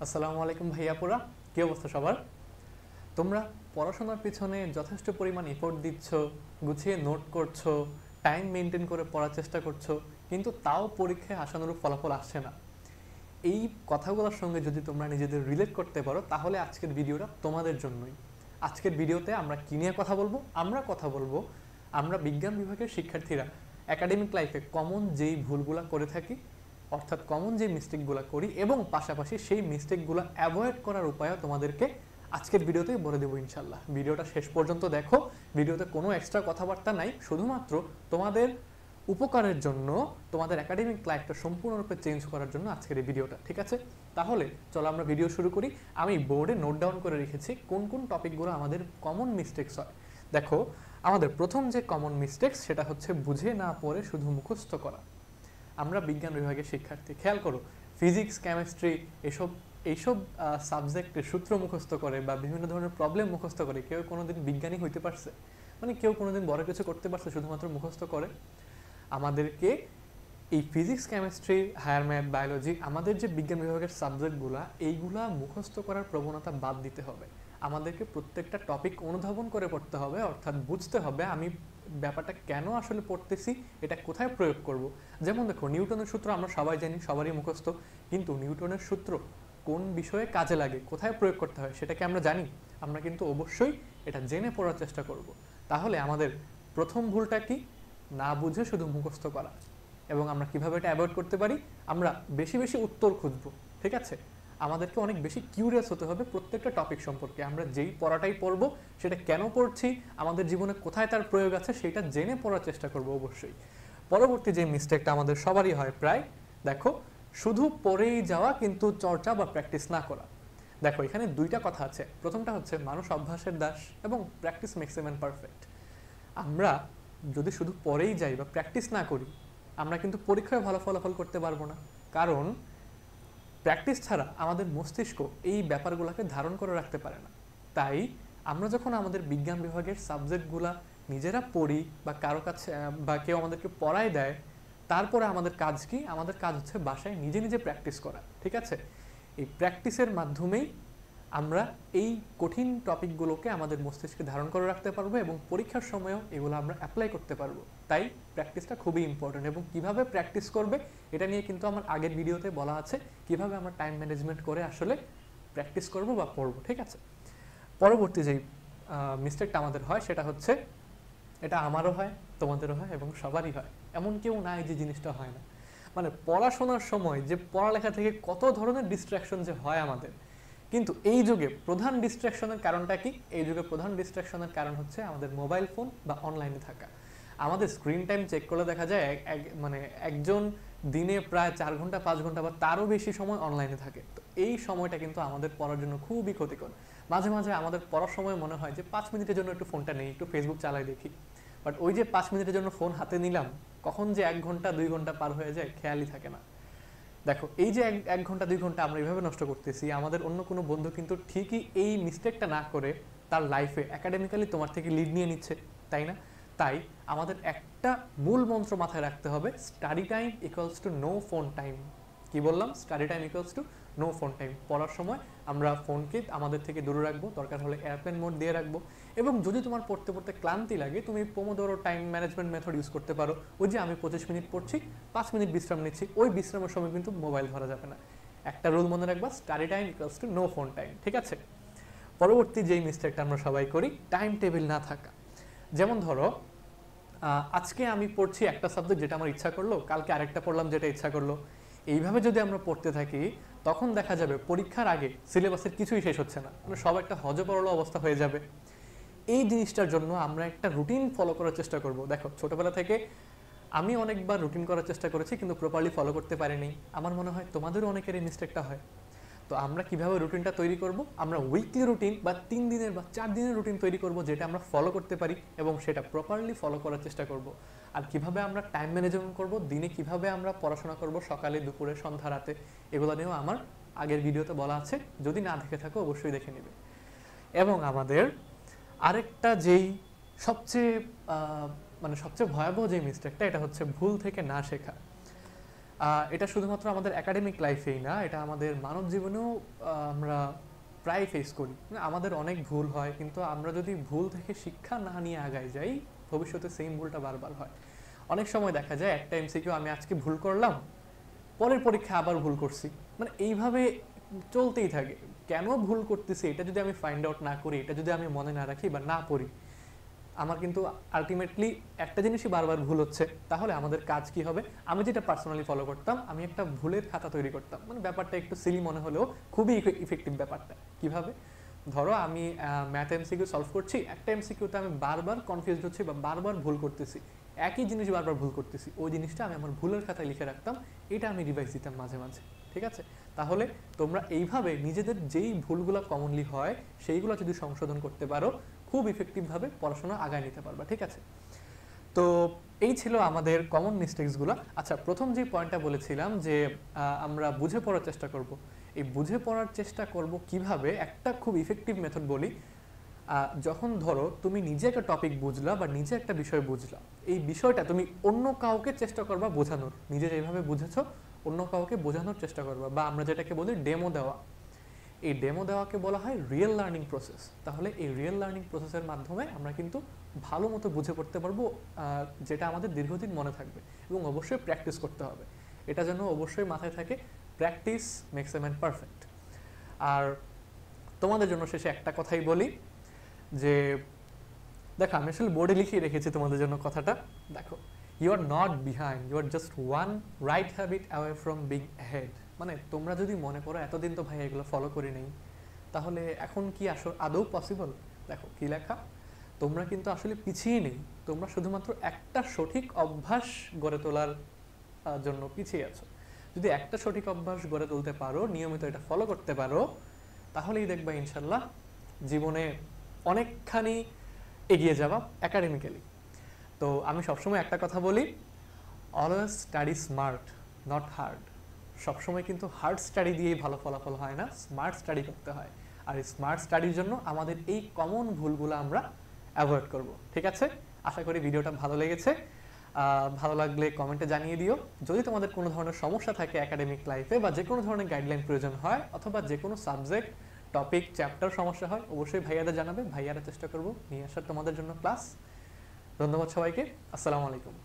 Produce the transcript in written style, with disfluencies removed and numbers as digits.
আসসালামু আলাইকুম ভাইয়াপুরা, কি অবস্থা সবার? তোমরা পড়াশোনার পিছনে যথেষ্ট পরিমাণ এফোর্ট দিচ্ছ, গুছিয়ে নোট করছো, টাইম মেনটেন করে পড়ার চেষ্টা করছো, কিন্তু তাও পরীক্ষায় আশানুরূপ ফলাফল আসছে না। এই কথাগুলোর সঙ্গে যদি তোমরা নিজেদের রিলেট করতে পারো তাহলে আজকের ভিডিওটা তোমাদের জন্যই। আজকের ভিডিওতে আমরা কি নিয়ে কথা বলবো? আমরা বিজ্ঞান বিভাগের শিক্ষার্থীরা একাডেমিক লাইফে কমন যেই ভুলগুলো করে থাকি, অর্থাৎ কমন যে মিস্টেকগুলো করি এবং পাশাপাশি সেই মিস্টেকগুলো অ্যাভয়েড করার উপায়ও তোমাদেরকে আজকের ভিডিওতেই বলে দেবো ইনশাল্লাহ। ভিডিওটা শেষ পর্যন্ত দেখো। ভিডিওতে কোনো এক্সট্রা কথাবার্তা নাই, শুধুমাত্র তোমাদের উপকারের জন্য, তোমাদের একাডেমিক লাইফটা সম্পূর্ণরূপে চেঞ্জ করার জন্য আজকের এই ভিডিওটা, ঠিক আছে? তাহলে চলো আমরা ভিডিও শুরু করি। আমি বোর্ডে নোট ডাউন করে রেখেছি কোন কোন টপিকগুলো আমাদের কমন মিস্টেকস হয়। দেখো, আমাদের প্রথম যে কমন মিস্টেকস সেটা হচ্ছে বুঝে না পড়ে শুধু মুখস্থ করা। আমরা বিজ্ঞান বিভাগের শিক্ষার্থী, খেয়াল করো, ফিজিক্স, কেমিস্ট্রি এইসব সাবজেক্টের সূত্র মুখস্থ করে বা বিভিন্ন ধরনের প্রবলেম মুখস্থ করে কেউ কোনোদিন বিজ্ঞানী হইতে পারছে? মানে কেউ কোনোদিন বড় কিছু করতে পারছে শুধুমাত্র মুখস্থ করে? আমাদেরকে এই physics, chemistry, higher math, biology, আমাদের যে বিজ্ঞান বিভাগের সাবজেক্টগুলো, এইগুলা মুখস্থ করার প্রবণতা বাদ দিতে হবে। আমাদেরকে প্রত্যেকটা টপিক অনুধাবন করে পড়তে হবে, অর্থাৎ বুঝতে হবে আমি ব্যাপারটা কেন আসলে পড়তেছি, এটা কোথায় প্রয়োগ করব। যেমন দেখো, নিউটনের সূত্র আমরা সবাই জানি, সবারই মুখস্থ, কিন্তু নিউটনের সূত্র কোন বিষয়ে কাজে লাগে, কোথায় প্রয়োগ করতে হয় সেটা কি আমরা জানি? আমরা কিন্তু অবশ্যই এটা জেনে পড়ার চেষ্টা করব। তাহলে আমাদের প্রথম ভুলটা কি? না বুঝে শুধু মুখস্থ করা। এবং আমরা কিভাবে এটা অ্যাভয়েড করতে পারি? আমরা বেশি বেশি উত্তর খুঁজবো, ঠিক আছে? আমাদেরকে অনেক বেশি কিউরিয়াস হতে হবে প্রত্যেকটা টপিক সম্পর্কে। আমরা যেই পড়াটাই পড়বো সেটা কেন পড়ছি, আমাদের জীবনে কোথায় তার প্রয়োগ আছে সেটা জেনে পড়ার চেষ্টা করব অবশ্যই। পরবর্তী যে মিস্টেকটা আমাদের সবারই হয় প্রায়, দেখো, শুধু পড়েই যাওয়া কিন্তু চর্চা বা প্র্যাকটিস না করা। দেখো, এখানে দুইটা কথা আছে। প্রথমটা হচ্ছে মানুষ অভ্যাসের দাস এবং practice makes a man perfect. আমরা যদি শুধু পড়েই যাই বা প্র্যাকটিস না করি, আমরা কিন্তু পরীক্ষায় ভালো ফলাফল করতে পারবো না। কারণ প্র্যাকটিস ছাড়া আমাদের মস্তিষ্ক এই ব্যাপারগুলোকে ধারণ করে রাখতে পারে না। তাই আমরা যখন আমাদের বিজ্ঞান বিভাগের সাবজেক্টগুলা নিজেরা পড়ি বা কারো কাছে বা কেউ আমাদেরকে পড়ায় দেয়, তারপরে আমাদের কাজ কি? আমাদের কাজ হচ্ছে বাসায় নিজে নিজে প্র্যাকটিস করা, ঠিক আছে? এই প্র্যাকটিসের মাধ্যমেই আমরা এই কঠিন টপিকগুলোকে আমাদের মস্তিষ্কে ধারণ করে রাখতে পারবো এবং পরীক্ষার সময়ও এগুলো আমরা অ্যাপ্লাই করতে পারবো। তাই প্র্যাকটিসটা খুবই ইম্পর্টেন্ট। এবং কিভাবে প্র্যাকটিস করবে এটা নিয়ে কিন্তু আমার আগের ভিডিওতে বলা আছে, কিভাবে আমরা টাইম ম্যানেজমেন্ট করে আসলে প্র্যাকটিস করব বা পড়বো, ঠিক আছে? পরবর্তী যেই মিস্টেকটা আমাদের হয় সেটা হচ্ছে, এটা আমারও হয়, তোমাদেরও হয় এবং সবারই হয়, এমন কেউ নাই যে জিনিসটা হয় না। মানে পড়াশোনার সময় যে পড়ালেখা থেকে কত ধরনের ডিস্ট্রাকশন যে হয় আমাদের, কিন্তু এই যুগে প্রধান ডিস্ট্রাকশনের কারণটা কি? এই যুগে প্রধান ডিস্ট্রাকশনের কারণ হচ্ছে আমাদের মোবাইল ফোন বা অনলাইনে থাকা। আমাদের স্ক্রিন টাইম চেক করলে দেখা যায় মানে একজন দিনে প্রায় 4 ঘন্টা 5 ঘন্টা বা তারও বেশি সময় অনলাইনে থাকে। তো এই সময়টা কিন্তু আমাদের পড়ার জন্য খুবই ক্ষতিকর। মাঝে মাঝে আমাদের পড়ার সময় মনে হয় যে 5 মিনিটের জন্য একটু ফোনটা নেই, একটু ফেসবুক চালাই দেখি। বাট ওই যে 5 মিনিটের জন্য ফোন হাতে নিলাম, কখন যে 1 ঘন্টা 2 ঘন্টা পার হয়ে যায় খেয়ালই থাকে না। দেখো, এই যে 1 ঘন্টা 2 ঘন্টা আমরা এইভাবে নষ্ট করতেছি, আমাদের অন্য কোনো বন্ধু কিন্তু ঠিকই এই মিস্টেকটা না করে তার লাইফে একাডেমিক্যালি তোমার থেকে লিড নিয়ে নিচ্ছে, তাই না? তাই আমাদের একটা মূল মন্ত্র মাথায় রাখতে হবে, study time equals to know phone time. কি বললাম? Study time equals to know phone time. পড়ার সময় আমরা ফোনকে আমাদের থেকে দূরে রাখবো, দরকার হলে এয়ারপ্লেন মোড দিয়ে রাখবো। এবং যদি তোমার পড়তে পড়তে ক্লান্তি লাগে, তুমি pomodoro time management method use করতে পারো। ওই যে আমি 25 মিনিট পড়ছি, 5 মিনিট বিশ্রাম নিচ্ছি, ওই বিশ্রামের সময় কিন্তু মোবাইল ধরা যাবে না। একটা রুল মনে রাখবা, study time equals to know phone time, ঠিক আছে? পরবর্তী যেই মিস্টেকটা আমরা সবাই করি, টাইম টেবিল না থাকা। যেমন ধরো, আজকে আমি পড়ছি একটা সাবজেক্ট যেটা আমার ইচ্ছা করলো, কালকে আরেকটা পড়লাম যেটা ইচ্ছা করলো। এইভাবে যদি আমরা পড়তে থাকি, তখন দেখা যাবে পরীক্ষার আগে সিলেবাসের কিছুই শেষ হচ্ছে না, মানে সব একটা হজবরল অবস্থা হয়ে যাবে। এই জিনিসটার জন্য আমরা একটা রুটিন ফলো করার চেষ্টা করব। দেখো, ছোটবেলা থেকে আমি অনেকবার রুটিন করার চেষ্টা করেছি, কিন্তু প্রপারলি ফলো করতে পারিনি। আমার মনে হয় তোমাদেরও অনেকের এই মিস্টেকটা হয়। তো আমরা কিভাবে রুটিনটা তৈরি করব? আমরা উইকলি রুটিন বা 3 দিনের বা 4 দিনের রুটিন তৈরি করব, যেটা আমরা ফলো করতে পারি এবং সেটা প্রপারলি ফলো করার চেষ্টা করব। আর কিভাবে আমরা টাইম ম্যানেজমেন্ট করব, দিনে কিভাবে আমরা পড়াশোনা করব, সকালে, দুপুরে, সন্ধ্যা, রাতে, এগুলো নিয়েও আমার আগের ভিডিওতে বলা আছে। যদি না দেখে থাকো অবশ্যই দেখে নেবে। এবং আমাদের আরেকটা যেই সবচেয়ে মানে সবচেয়ে ভয়াবহ যে মিস্টেকটা, এটা হচ্ছে ভুল থেকে না শেখা। এটা শুধুমাত্র আমাদের একাডেমিক লাইফেই না, এটা আমাদের মানব জীবনেও আমরা প্রায় ফেস করি। মানে আমাদের অনেক ভুল হয়, কিন্তু আমরা যদি ভুল থেকে শিক্ষা না নিয়ে আগায় যাই, ভবিষ্যতে সেম ভুলটা বারবার হয়। অনেক সময় দেখা যায় একটা এমসিকিউ আমি আজকে ভুল করলাম, পরের পরীক্ষা আবার ভুল করছি, মানে এইভাবে চলতেই থাকে। কেন ভুল করতেছি এটা যদি আমি ফাইন্ড আউট না করি, এটা যদি আমি মনে না রাখি বা না পড়ি, আমার কিন্তু আলটিমেটলি একটা জিনিসই বারবার ভুল হচ্ছে। তাহলে আমাদের কাজ কি হবে? আমি যেটা পার্সোনালি ফলো করতাম, আমি একটা ভুলের খাতা তৈরি করতাম। মানে ব্যাপারটা একটু সিলি মনে হলেও খুবই ইফেক্টিভ ব্যাপারটা। কিভাবে? ধরো আমি ম্যাথ এমসিকিউ সলভ করছি, একটা এমসিকিউতে আমি বারবার কনফিউজড হচ্ছি বা বারবার ভুল করতেছি, একই জিনিস বারবার ভুল করতেছি, ওই জিনিসটা আমি আমার ভুলের খাতায় লিখে রাখতাম, এটা আমি রিভাইজ দিতাম মাঝে মাঝে। ঠিক আছে? তাহলে তোমরা এইভাবে নিজেদের যেই ভুলগুলো কমনলি হয় সেইগুলো যদি সংশোধন করতে পারো, খুব ইফেক্টিভভাবে পড়াশোনা আগায় নিতে পারবা। ঠিক আছে? তো এই ছিল আমাদের কমন মিস্টেক্সগুলো। আচ্ছা, প্রথম যে পয়েন্টটা বলেছিলাম যে আমরা বুঝে পড়ার চেষ্টা করব। এই বুঝে পড়ার চেষ্টা করব কিভাবে, একটা খুব ইফেক্টিভ মেথড বলি। যখন ধরো তুমি নিজে একটা টপিক বুঝলা বা নিজে একটা বিষয় বুঝলা, এই বিষয়টা তুমি অন্য কাউকে চেষ্টা করবা বোঝানোর। নিজে যেভাবে বুঝেছো অন্য কাউকে বোঝানোর চেষ্টা করবা, বা আমরা যেটাকে বলি ডেমো দেওয়া। এই ডেমো দেওয়াকে বলা হয় রিয়েল লার্নিং প্রসেস। তাহলে এই রিয়েল লার্নিং প্রসেসের মাধ্যমে আমরা কিন্তু ভালো মতো বুঝে পড়তে পারবো, যেটা আমাদের দীর্ঘদিন মনে থাকবে। এবং অবশ্যই প্র্যাকটিস করতে হবে, এটা যেন অবশ্যই মাথায় থাকে। Practice makes a man perfect. আর তোমাদের জন্য শেষে একটা কথাই বলি যে দেখো, আমি আসলে বোর্ডে লিখিয়ে রেখেছি তোমাদের জন্য কথাটা। দেখো, you are not behind, you are just one right habit away from being head. মানে তোমরা যদি মনে করো এতদিন তো ভাই এগুলো ফলো করি নেই, তাহলে এখন কি আদৌ পসিবল? দেখো কি লেখা, তোমরা কিন্তু আসলে পিছিয়ে নেই, তোমরা শুধুমাত্র একটা সঠিক অভ্যাস গড়ে তোলার জন্য পিছিয়ে আছো। যদি একটা সঠিক অভ্যাস গড়ে তুলতে পারো, নিয়মিত এটা ফলো করতে পারো, তাহলেই দেখবা ইনশাল্লাহ জীবনে অনেকখানি এগিয়ে যাবা একাডেমিক্যালি। তো আমি সবসময় একটা কথা বলি, always study smart, not hard. সবসময় কিন্তু হার্ড স্টাডি দিয়েই ভালো ফলাফল হয় না, স্মার্ট স্টাডি করতে হয়। আর এই স্মার্ট স্টাডির জন্য আমাদের এই কমন ভুলগুলো আমরা অ্যাভয়েড করব। ঠিক আছে? আশা করি ভিডিওটা ভালো লেগেছে। ভালো লাগলে কমেন্টে জানিয়ে দিও। যদি তোমাদের কোনো ধরনের সমস্যা থাকে একাডেমিক লাইফে, বা যে কোনো ধরনের গাইডলাইন প্রয়োজন হয়, অথবা যে কোনো সাবজেক্ট, টপিক, চ্যাপ্টার সমস্যা হয়, অবশ্যই ভাইয়াদের জানাবে। ভাইয়ারা চেষ্টা করবো নিয়ে আসার তোমাদের জন্য ক্লাস। ধন্যবাদ সবাইকে। আসসালামু আলাইকুম।